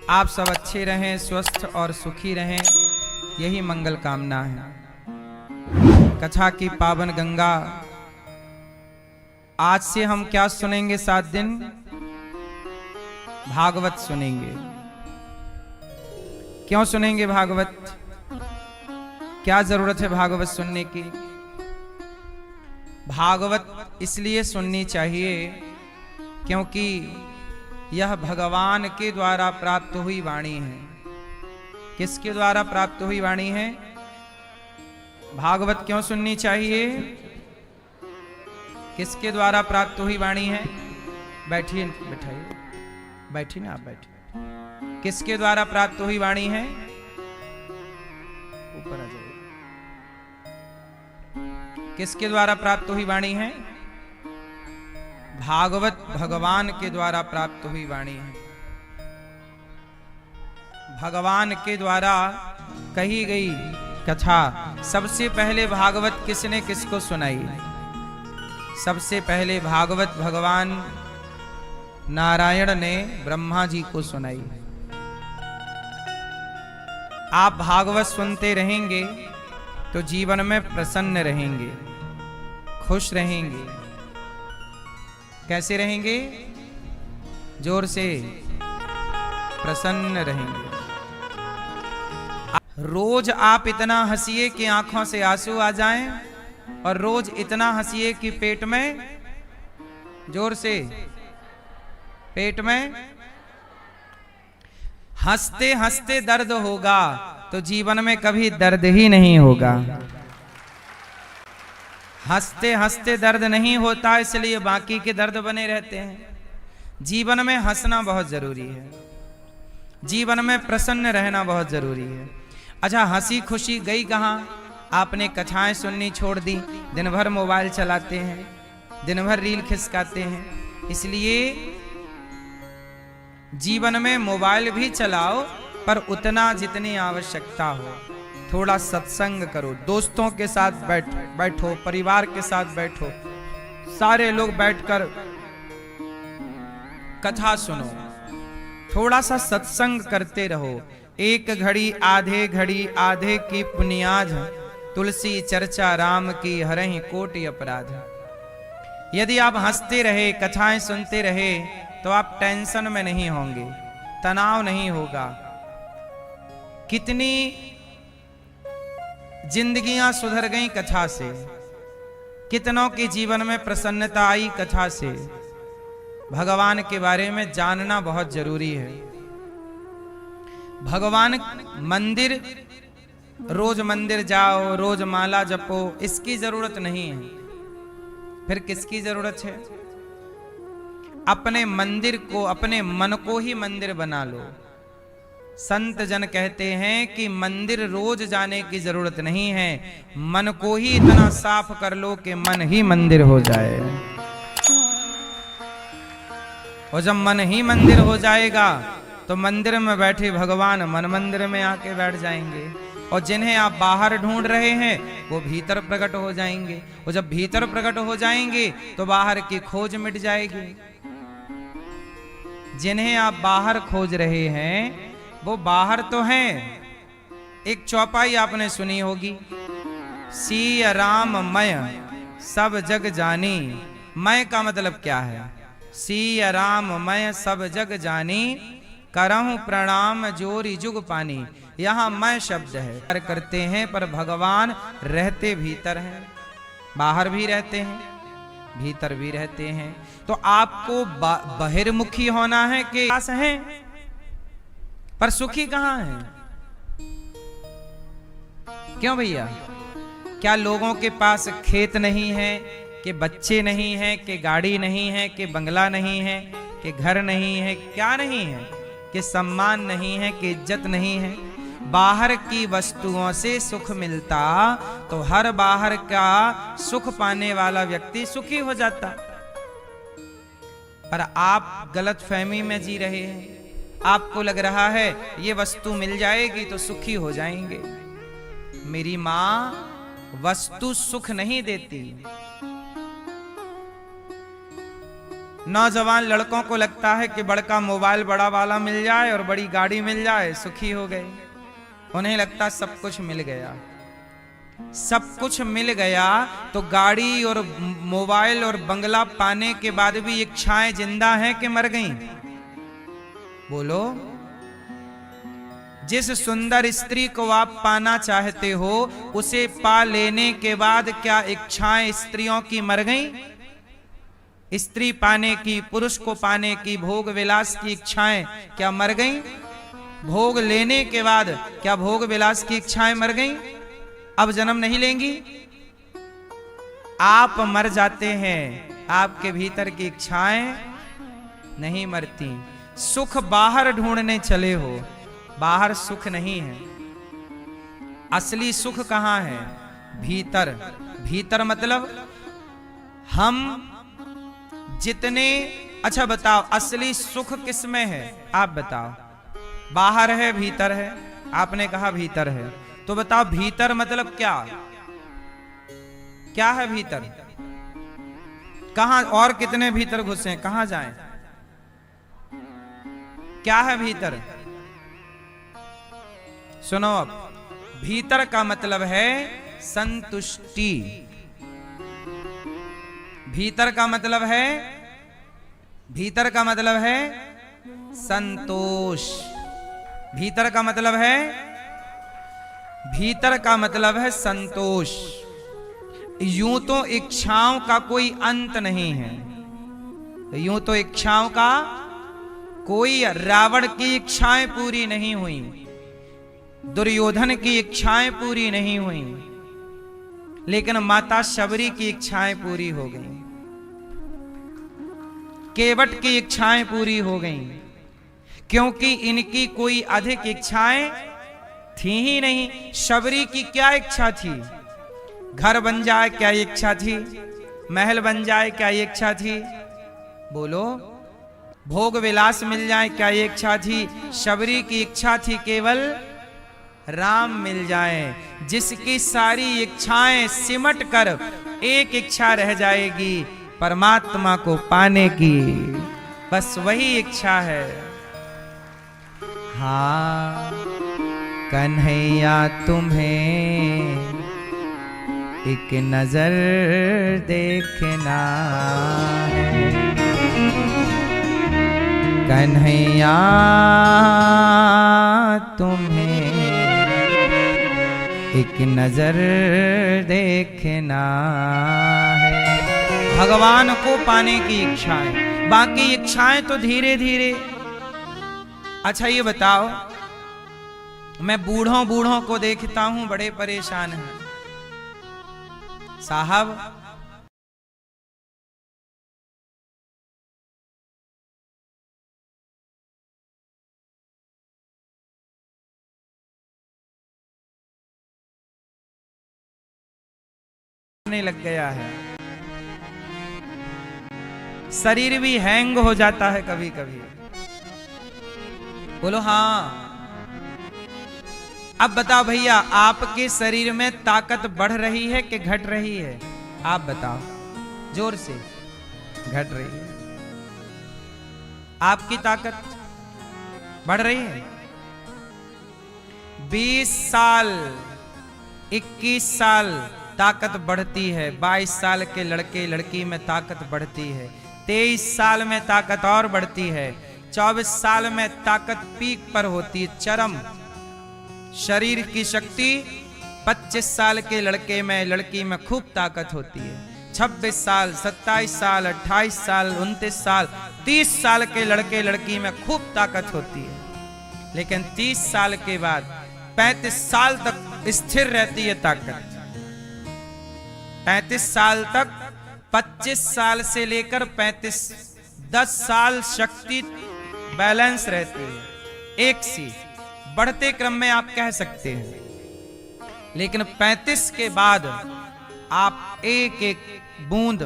आप सब अच्छे रहें, स्वस्थ और सुखी रहें, यही मंगल कामना है। कथा की पावन गंगा, आज से हम क्या सुनेंगे? 7 दिन भागवत सुनेंगे। क्यों सुनेंगे भागवत? क्या जरूरत है भागवत सुनने की? भागवत इसलिए सुननी चाहिए क्योंकि यह भगवान के द्वारा प्राप्त हुई वाणी है। किसके द्वारा प्राप्त हुई वाणी है? भागवत क्यों सुननी चाहिए? किसके द्वारा प्राप्त हुई वाणी है? बैठिए, बैठाइए, बैठिए ना, आप बैठिए। किसके द्वारा प्राप्त हुई वाणी है? ऊपर आ जाइए। किसके द्वारा प्राप्त हुई वाणी है? भागवत भगवान के द्वारा प्राप्त हुई वाणी है। भगवान के द्वारा कही गई कथा। सबसे पहले भागवत किसने किसको सुनाई? सबसे पहले भागवत भगवान नारायण ने ब्रह्मा जी को सुनाई। आप भागवत सुनते रहेंगे तो जीवन में प्रसन्न रहेंगे, खुश रहेंगे। कैसे रहेंगे? जोर से, प्रसन्न रहेंगे। रोज आप इतना हंसिए कि आंखों से आंसू आ जाएं, और रोज इतना हंसिए कि पेट में, जोर से, पेट में हंसते हंसते दर्द होगा तो जीवन में कभी दर्द ही नहीं होगा। हंसते हंसते दर्द नहीं होता, इसलिए बाकी के दर्द बने रहते हैं। जीवन में हंसना बहुत जरूरी है, जीवन में प्रसन्न रहना बहुत जरूरी है। अच्छा, हंसी खुशी गई कहां? आपने कथाएं सुननी छोड़ दी, दिन भर मोबाइल चलाते हैं, दिन भर रील खिसकाते हैं। इसलिए जीवन में मोबाइल भी चलाओ, पर उतना जितनी आवश्यकता हो। थोड़ा सत्संग करो, दोस्तों के साथ बैठो, परिवार के साथ बैठो, सारे लोग बैठकर कथा सुनो, थोड़ा सा सत्संग करते रहो। एक घड़ी आधे की पुनियाज, तुलसी चर्चा राम की हरहि कोटि अपराध। यदि आप हंसते रहे, कथाएं सुनते रहे, तो आप टेंशन में नहीं होंगे, तनाव नहीं होगा। कितनी जिंदगियां सुधर गई कथा से, कितनों के जीवन में प्रसन्नता आई कथा से। भगवान के बारे में जानना बहुत जरूरी है। भगवान मंदिर, रोज मंदिर जाओ, रोज माला जपो, इसकी जरूरत नहीं है। फिर किसकी जरूरत है? अपने मंदिर को, अपने मन को ही मंदिर बना लो। संत जन कहते हैं कि मंदिर रोज जाने की जरूरत नहीं है, मन को ही इतना साफ कर लो कि मन ही मंदिर हो जाए। और जब मन ही मंदिर हो जाएगा तो मंदिर में बैठे भगवान मन मंदिर में आके बैठ जाएंगे। और जिन्हें आप बाहर ढूंढ रहे हैं वो भीतर प्रकट हो जाएंगे। और जब भीतर प्रकट हो जाएंगे तो बाहर की खोज मिट जाएगी। जिन्हें आप बाहर खोज रहे हैं वो बाहर तो हैं। एक चौपाई आपने सुनी होगी, सीय राम मय सब जग जानी। मय का मतलब क्या है? सीय राम मय सब जग जानी, करहूं प्रणाम जोरी जुग पानी। यहां मैं शब्द है। करते हैं पर भगवान रहते भीतर हैं, बाहर भी रहते हैं, भीतर भी रहते हैं। तो आपको बहिर्मुखी होना है कि पास हैं, पर सुखी कहां है? क्यों भैया? क्या लोगों के पास खेत नहीं है, कि बच्चे नहीं हैं, कि गाड़ी नहीं है, कि बंगला नहीं है, कि घर नहीं है? क्या नहीं है? कि सम्मान नहीं है, कि इज्जत नहीं है? बाहर की वस्तुओं से सुख मिलता तो हर बाहर का सुख पाने वाला व्यक्ति सुखी हो जाता। पर आप गलत फहमी में जी रहे हैं। आपको लग रहा है ये वस्तु मिल जाएगी तो सुखी हो जाएंगे। मेरी मां वस्तु सुख नहीं देती, नौजवान लड़कों को लगता है कि बड़का मोबाइल बड़ा वाला मिल जाए और बड़ी गाड़ी मिल जाए, सुखी हो गए। उन्हें लगता सब कुछ मिल गया। सब कुछ मिल गया तो गाड़ी और मोबाइल और बंगला पाने के बाद भी इच्छाएं जिंदा हैं कि मर गईं? बोलो। जिस सुंदर स्त्री को आप पाना चाहते हो उसे पा लेने के बाद क्या इच्छाएं स्त्रियों की मर गईं? स्त्री पाने की, पुरुष को पाने की, भोग विलास की इच्छाएं क्या मर गईं? भोग लेने के बाद क्या भोग विलास की इच्छाएं मर गईं? अब जन्म नहीं लेंगी? आप मर जाते हैं, आपके भीतर की इच्छाएं नहीं मरती। सुख बाहर ढूंढने चले हो, बाहर सुख नहीं है। असली सुख कहां है? भीतर। भीतर मतलब हम जितने, अच्छा बताओ असली सुख किस में है? आप बताओ। बाहर है भीतर है? आपने कहा भीतर है, तो बताओ भीतर मतलब क्या? क्या है भीतर? कहां और कितने भीतर घुसे, कहां जाएं? क्या है भीतर? सुनो अब, भीतर का मतलब है संतुष्टि। भीतर का मतलब है, भीतर का मतलब है संतोष। भीतर का मतलब है, भीतर का मतलब है संतोष। यूं तो इच्छाओं का कोई अंत नहीं है, यूं तो इच्छाओं का कोई, रावण की इच्छाएं पूरी नहीं हुई, दुर्योधन की इच्छाएं पूरी नहीं हुई, लेकिन माता शबरी की इच्छाएं पूरी हो गईं, केवट की इच्छाएं पूरी हो गईं, क्योंकि इनकी कोई अधिक इच्छाएं थी ही नहीं। शबरी की क्या इच्छा थी? घर बन जाए क्या इच्छा थी? महल बन जाए क्या इच्छा थी? बोलो। भोग विलास मिल जाए क्या इच्छा थी? शबरी की इच्छा थी केवल राम मिल जाए। जिसकी सारी इच्छाएं सिमट कर एक इच्छा रह जाएगी, परमात्मा को पाने की। बस वही इच्छा है। हाँ कन्हैया तुम्हें एक नजर देखना है, कन्हैया तुम्हें एक नजर देखना है। भगवान को पाने की इच्छाएं, बाकी इच्छाएं तो धीरे धीरे। अच्छा ये बताओ, मैं बूढ़ों बूढ़ों को देखता हूं बड़े परेशान हैं साहब। लग गया है, शरीर भी हैंग हो जाता है कभी कभी। बोलो हाँ। अब बताओ भैया, आपके शरीर में ताकत बढ़ रही है कि घट रही है? आप बताओ जोर से। घट रही है। आपकी ताकत बढ़ रही है। 20 साल 21 साल ताकत बढ़ती है, 22 साल के लड़के लड़की में ताकत बढ़ती है, 23 साल में ताकत और बढ़ती है, 24 साल में ताकत पीक पर होती है, चरम। शरीर की शक्ति 25 साल के लड़के में लड़की में खूब ताकत होती है, 26 साल 27 साल 28 साल 29 साल 30 साल के लड़के लड़की में खूब ताकत होती है, लेकिन 30 साल के बाद 35 साल तक स्थिर रहती है ताकत। 35 साल तक, 25 साल से लेकर 35 10 साल शक्ति बैलेंस रहती है, एक सी बढ़ते क्रम में आप कह सकते हैं। लेकिन 35 के बाद आप एक एक बूंद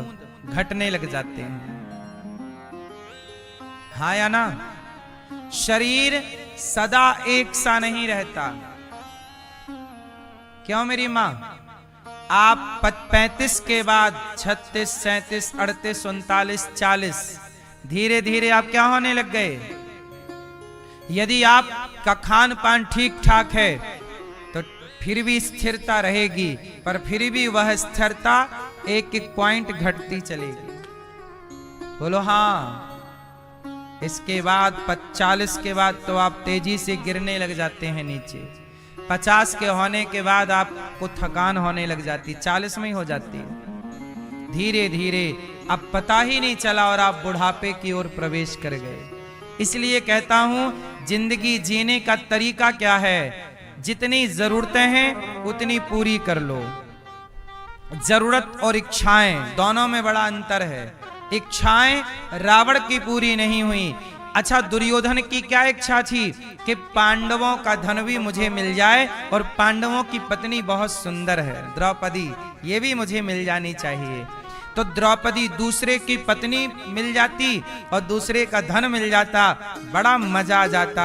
घटने लग जाते हैं। हाँ या ना? शरीर सदा एक सा नहीं रहता। क्यों मेरी मां? आप 35 के बाद 36 37 38 39 40 धीरे धीरे आप क्या होने लग गए? यदि आपका खान पान ठीक ठाक है तो फिर भी स्थिरता रहेगी, पर फिर भी वह स्थिरता एक एक पॉइंट घटती चलेगी। बोलो हाँ। इसके बाद 40 के बाद तो आप तेजी से गिरने लग जाते हैं नीचे। 50 के होने के बाद आपको थकान होने लग जाती, 40 में ही हो जाती है। धीरे धीरे अब पता ही नहीं चला और आप बुढ़ापे की ओर प्रवेश कर गए। इसलिए कहता हूं, जिंदगी जीने का तरीका क्या है? जितनी जरूरतें हैं उतनी पूरी कर लो। जरूरत और इच्छाएं दोनों में बड़ा अंतर है। इच्छाएं रावण की पूरी नहीं हुई। अच्छा, दुर्योधन की क्या इच्छा थी कि पांडवों का धन भी मुझे मिल जाए और पांडवों की पत्नी बहुत सुंदर है, द्रौपदी, ये भी मुझे मिल जानी चाहिए। तो द्रौपदी दूसरे की पत्नी मिल जाती और दूसरे का धन मिल जाता, बड़ा मजा आ जाता।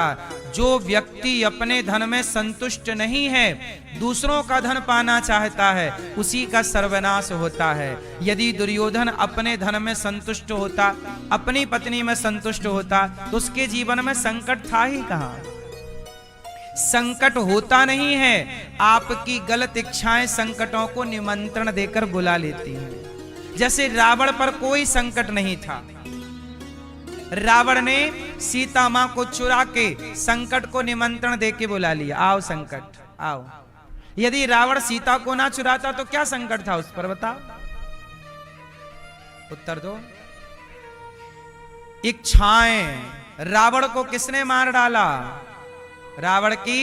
जो व्यक्ति अपने धन में संतुष्ट नहीं है, दूसरों का धन पाना चाहता है, उसी का सर्वनाश होता है। यदि दुर्योधन अपने धन में संतुष्ट होता, अपनी पत्नी में संतुष्ट होता, तो उसके जीवन में संकट था ही कहां? संकट होता नहीं है। आपकी गलत इच्छाएं संकटों को निमंत्रण देकर बुला लेती हैं। जैसे रावण पर कोई संकट नहीं था। रावण ने सीता मां को चुरा के संकट को निमंत्रण देके बुला लिया, आओ संकट आओ। यदि रावण सीता को ना चुराता तो क्या संकट था उस पर, बताओ, उत्तर दो। इच्छाएं, रावण को किसने मार डाला? रावण की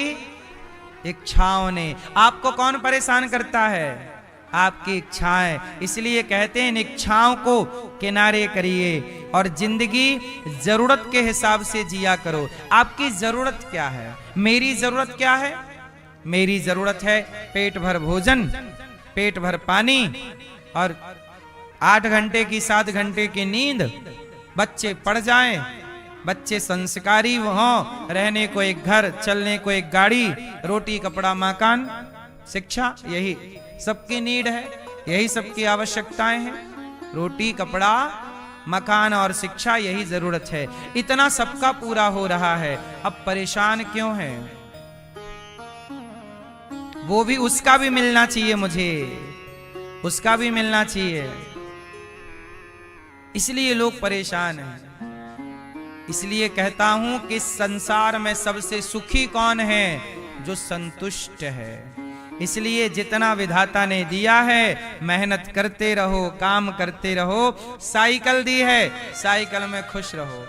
इच्छाओं ने। आपको कौन परेशान करता है? आपकी इच्छाएं। इसलिए कहते हैं, इन इच्छाओं को किनारे करिए और जिंदगी जरूरत के हिसाब से जिया करो। आपकी जरूरत क्या है? मेरी जरूरत क्या है? मेरी जरूरत है पेट भर भोजन, पेट भर पानी और 8 घंटे की 7 घंटे की नींद। बच्चे पढ़ जाएं, बच्चे संस्कारी हों, रहने को एक घर, चलने को एक गाड़ी, रोटी कपड़ा मकान, शिक्षा, यही सबकी नीड है, यही सबकी आवश्यकताएं हैं। रोटी कपड़ा मकान और शिक्षा, यही जरूरत है। इतना सबका पूरा हो रहा है, अब परेशान क्यों है? वो भी, उसका भी मिलना चाहिए मुझे, उसका भी मिलना चाहिए। इसलिए लोग परेशान हैं। इसलिए कहता हूं कि संसार में सबसे सुखी कौन है? जो संतुष्ट है। इसलिए जितना विधाता ने दिया है, मेहनत करते रहो, काम करते रहो। साइकिल दी है, साइकिल में खुश रहो।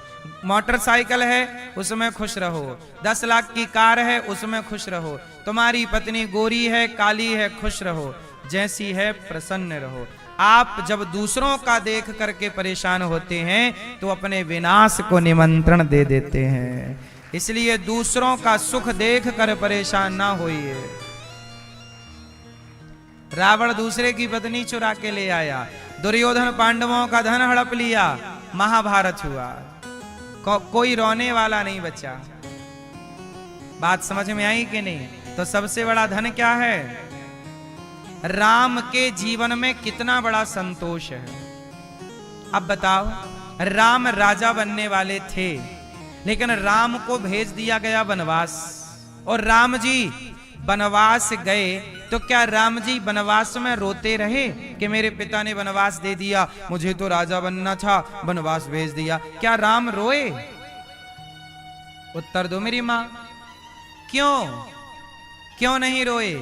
मोटरसाइकिल है, उसमें खुश रहो। 10 लाख की कार है, उसमें खुश रहो। तुम्हारी पत्नी गोरी है, काली है, खुश रहो। जैसी है प्रसन्न रहो। आप जब दूसरों का देख करके परेशान होते हैं तो अपने विनाश को निमंत्रण दे देते हैं। इसलिए दूसरों का सुख देख कर परेशान ना होइए। रावण दूसरे की पत्नी चुरा के ले आया, दुर्योधन पांडवों का धन हड़प लिया, महाभारत हुआ। कोई रोने वाला नहीं बचा। बात समझ में आई कि नहीं? तो सबसे बड़ा धन क्या है? राम के जीवन में कितना बड़ा संतोष है। अब बताओ, राम राजा बनने वाले थे, लेकिन राम को भेज दिया गया वनवास, और राम जी वनवास गए तो क्या राम जी वनवास में रोते रहे कि मेरे पिता ने वनवास दे दिया, मुझे तो राजा बनना था, वनवास भेज दिया? क्या राम रोए? उत्तर दो मेरी मां। क्यों नहीं रोए?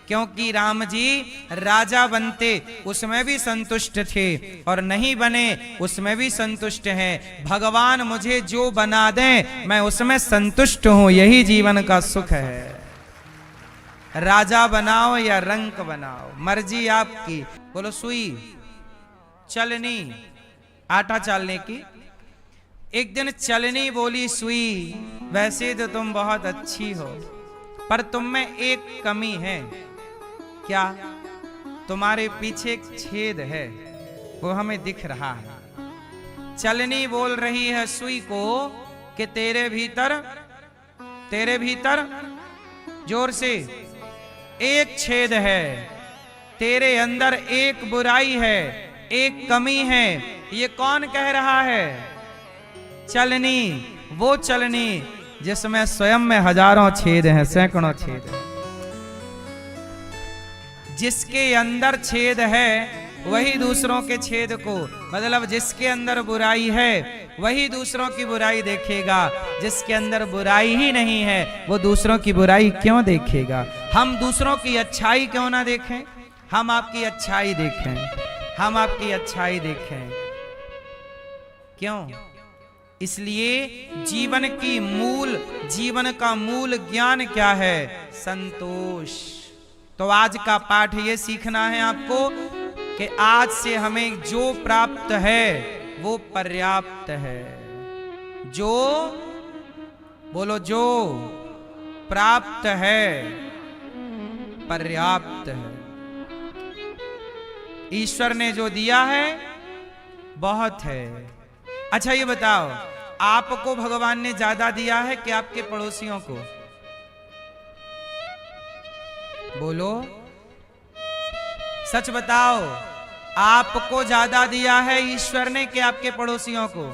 क्योंकि राम जी राजा बनते उसमें भी संतुष्ट थे और नहीं बने उसमें भी संतुष्ट हैं। भगवान मुझे जो बना दें मैं उसमें संतुष्ट हूं, यही जीवन का सुख है। राजा बनाओ या रंक बनाओ, मर्जी आपकी। बोलो सुई चलनी, आटा चालने की। एक दिन चलनी बोली, सुई वैसे तो तुम बहुत अच्छी हो, पर तुम में एक कमी है। क्या? तुम्हारे पीछे एक छेद है, वो हमें दिख रहा है। चलनी बोल रही है सुई को कि तेरे भीतर जोर से एक छेद है, तेरे अंदर एक बुराई है, एक कमी है। ये कौन कह रहा है? चलनी वो चलनी जिसमें स्वयं में हजारों छेद हैं, सैकड़ों छेद हैं। जिसके अंदर छेद है वही दूसरों के छेद को, मतलब जिसके अंदर बुराई है वही दूसरों की बुराई देखेगा। जिसके अंदर बुराई ही नहीं है वो दूसरों की बुराई क्यों देखेगा। हम दूसरों की अच्छाई क्यों ना देखें, हम आपकी अच्छाई देखें, हम आपकी अच्छाई देखें। क्यों? इसलिए जीवन का मूल ज्ञान क्या है? संतोष। तो आज का पाठ ये सीखना है आपको कि आज से हमें जो प्राप्त है वो पर्याप्त है। जो बोलो, जो प्राप्त है पर्याप्त है। ईश्वर ने जो दिया है बहुत है। अच्छा ये बताओ, आपको भगवान ने ज्यादा दिया है कि आपके पड़ोसियों को? बोलो, सच बताओ, आपको ज्यादा दिया है ईश्वर ने कि आपके पड़ोसियों को?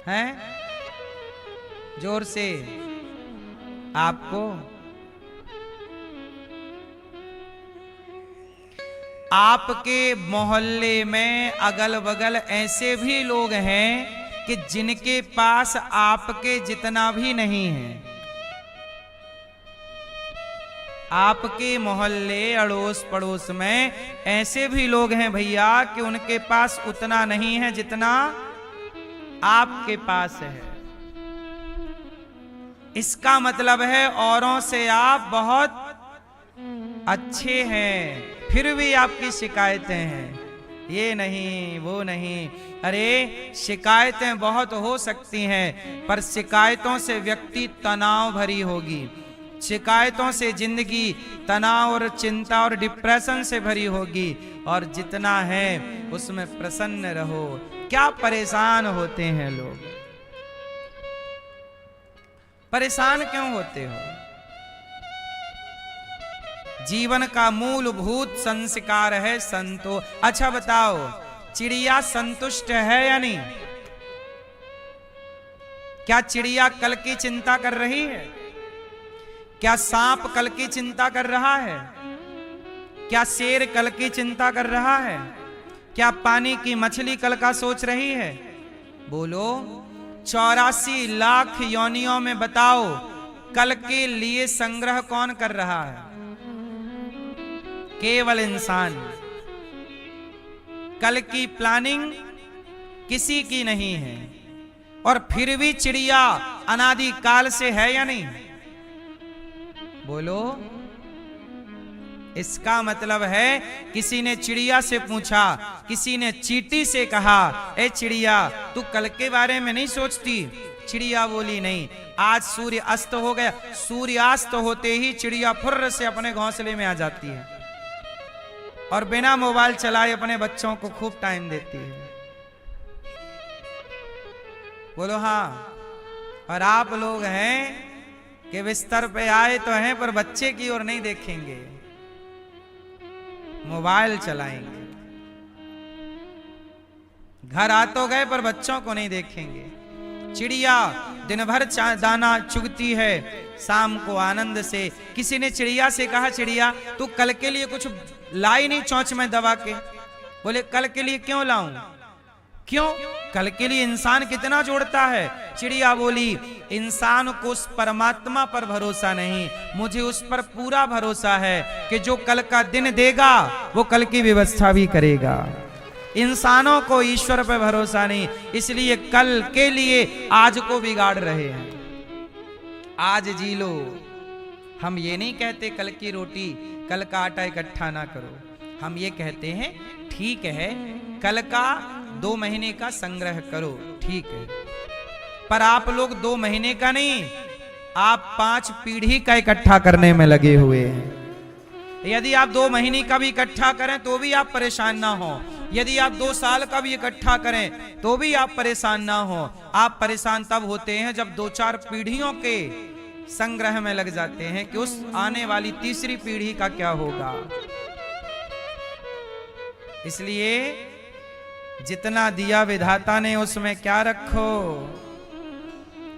हैं? जोर से। आपको? आपके मोहल्ले में अगल बगल ऐसे भी लोग हैं कि जिनके पास आपके जितना भी नहीं है। आपके मोहल्ले अड़ोस पड़ोस में ऐसे भी लोग हैं भैया कि उनके पास उतना नहीं है जितना आपके पास है। इसका मतलब है औरों से आप बहुत अच्छे हैं, फिर भी आपकी शिकायतें हैं, ये नहीं वो नहीं। अरे शिकायतें बहुत हो सकती हैं, पर शिकायतों से व्यक्ति तनाव भरी होगी, शिकायतों से जिंदगी तनाव और चिंता और डिप्रेशन से भरी होगी। और जितना है उसमें प्रसन्न रहो। क्या परेशान होते हैं लोग? परेशान क्यों होते हो? जीवन का मूलभूत संस्कार है संतोष। अच्छा बताओ, चिड़िया संतुष्ट है या नहीं? क्या चिड़िया कल की चिंता कर रही है? क्या सांप कल की चिंता कर रहा है? क्या शेर कल की चिंता कर रहा है? क्या पानी की मछली कल का सोच रही है? बोलो, 84 लाख योनियों में बताओ कल के लिए संग्रह कौन कर रहा है? केवल इंसान। कल की प्लानिंग किसी की नहीं है। और फिर भी चिड़िया अनादि काल से है या नहीं? बोलो। इसका मतलब है किसी ने चिड़िया से पूछा, किसी ने चींटी से कहा, ए चिड़िया तू कल के बारे में नहीं सोचती? चिड़िया बोली नहीं। आज सूर्य अस्त हो गया, सूर्यास्त होते ही चिड़िया फुर्र से अपने घोंसले में आ जाती है और बिना मोबाइल चलाए अपने बच्चों को खूब टाइम देती है। बोलो हाँ। और आप लोग हैं कि बिस्तर पे आए तो हैं पर बच्चे की ओर नहीं देखेंगे, मोबाइल चलाएंगे। घर आ तो गए पर बच्चों को नहीं देखेंगे। चिड़िया दिन भर दाना चुगती है, शाम को आनंद से। किसी ने चिड़िया से कहा, चिड़िया तू कल के लिए कुछ लाई नहीं चोंच में दबा के? बोले कल के लिए क्यों लाऊं? क्यों? कल के लिए इंसान कितना जोड़ता है। चिड़िया बोली, इंसान को उस परमात्मा पर भरोसा नहीं, मुझे उस पर पूरा भरोसा है कि जो कल का दिन देगा वो कल की व्यवस्था भी करेगा। इंसानों को ईश्वर पर भरोसा नहीं, इसलिए कल के लिए आज को बिगाड़ रहे हैं। आज जी लो। हम ये नहीं कहते कल की रोटी कल का आटा इकट्ठा ना करो, हम ये कहते हैं ठीक है कल का 2 महीने का संग्रह करो, ठीक है, पर आप लोग 2 महीने का नहीं, आप 5 पीढ़ी का इकट्ठा करने में लगे हुए हैं। यदि आप 2 महीने का भी इकट्ठा करें तो भी आप परेशान ना हो, यदि आप 2 साल का भी इकट्ठा करें तो भी आप परेशान ना हो। आप परेशान तब होते हैं जब 2-4 पीढ़ियों के संग्रह में लग जाते हैं कि उस आने वाली तीसरी पीढ़ी का क्या होगा। इसलिए जितना दिया विधाता ने उसमें क्या रखो।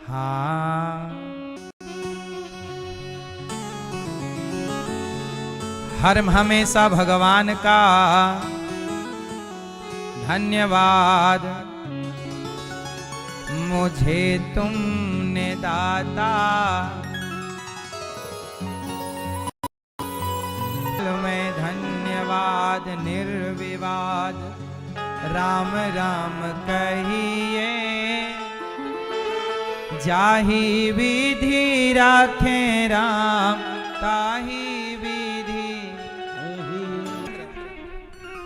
हाँ, हर हमेशा भगवान का धन्यवाद, मुझे तुमने दाता में धन्यवाद निर्विवाद। राम राम कहिए जाहि विधि राखे राम ताहि विधि।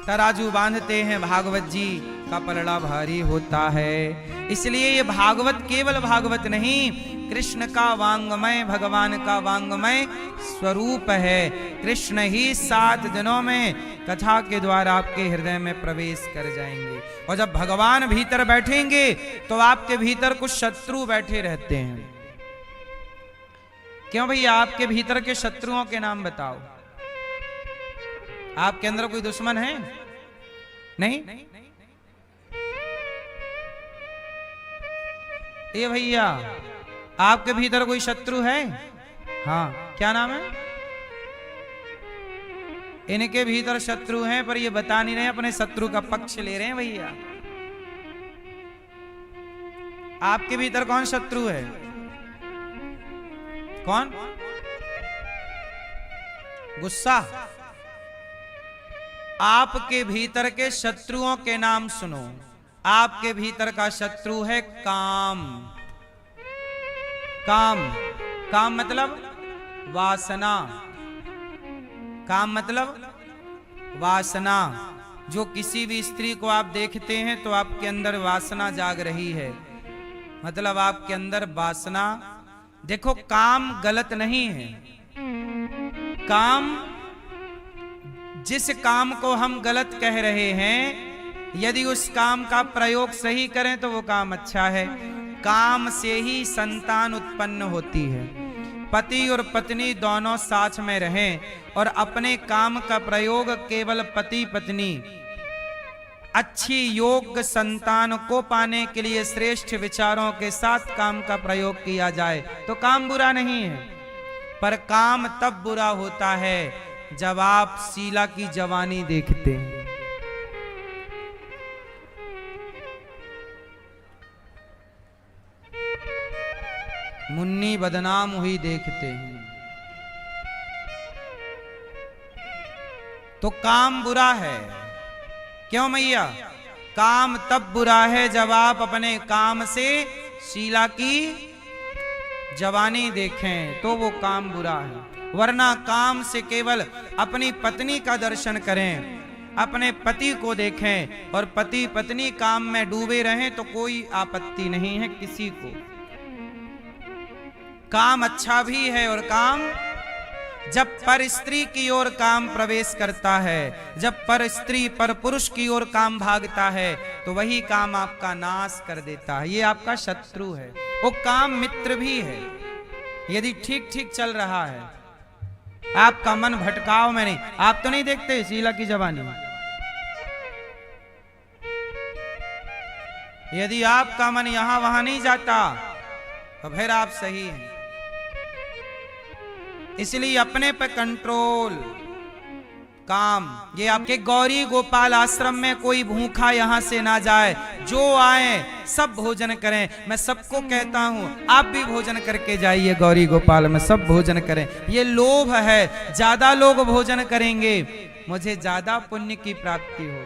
तराजू बांधते हैं भागवत जी का पलड़ा भारी होता है। इसलिए ये भागवत केवल भागवत नहीं, कृष्ण का वांग्मय, भगवान का वांग्मय स्वरूप है। कृष्ण ही 7 दिनों में कथा के द्वारा आपके हृदय में प्रवेश कर जाएंगे। और जब भगवान भीतर बैठेंगे तो आपके भीतर कुछ शत्रु बैठे रहते हैं। क्यों भैया, आपके भीतर के शत्रुओं के नाम बताओ। आपके अंदर कोई दुश्मन है? नहीं? ये भैया, आपके भीतर कोई शत्रु है? हाँ, क्या नाम है? इनके भीतर शत्रु हैं, पर ये बता नहीं रहे, अपने शत्रु का पक्ष ले रहे हैं भैया। आपके भीतर कौन शत्रु है? कौन? गुस्सा। आपके भीतर के शत्रुओं के नाम सुनो। आपके भीतर का शत्रु है काम। काम, काम मतलब वासना। काम मतलब वासना। जो किसी भी स्त्री को आप देखते हैं तो आपके अंदर वासना जाग रही है, मतलब आपके अंदर वासना। देखो, काम गलत नहीं है। काम, जिस काम को हम गलत कह रहे हैं, यदि उस काम का प्रयोग सही करें तो वो काम अच्छा है। काम से ही संतान उत्पन्न होती है। पति और पत्नी दोनों साथ में रहें और अपने काम का प्रयोग केवल पति पत्नी अच्छी योग्य संतान को पाने के लिए श्रेष्ठ विचारों के साथ काम का प्रयोग किया जाए तो काम बुरा नहीं है। पर काम तब बुरा होता है जब आप शीला की जवानी देखते हैं। मुन्नी बदनाम हुई देखते हैं तो काम बुरा है। क्यों मैया? काम तब बुरा है जब आप अपने काम से शीला की जवानी देखें तो वो काम बुरा है। वरना काम से केवल अपनी पत्नी का दर्शन करें, अपने पति को देखें और पति पत्नी काम में डूबे रहें तो कोई आपत्ति नहीं है किसी को। काम अच्छा भी है। और काम जब पर स्त्री की ओर काम प्रवेश करता है, जब पर स्त्री पर पुरुष की ओर काम भागता है तो वही काम आपका नाश कर देता है। ये आपका शत्रु है। वो काम मित्र भी है यदि ठीक ठीक चल रहा है। आपका मन भटकाव में नहीं। आप तो नहीं देखते शीला की जवानी? यदि आपका मन यहां वहां नहीं जाता तो फिर आप सही हैं। इसलिए अपने पे कंट्रोल। काम, ये आपके गौरी गोपाल आश्रम में कोई भूखा यहां से ना जाए। जो आए सब भोजन करें। मैं सबको कहता हूं आप भी भोजन करके जाइए गौरी गोपाल में, सब भोजन करें। ये लोभ है, ज्यादा लोग भोजन करेंगे मुझे ज्यादा पुण्य की प्राप्ति होगी।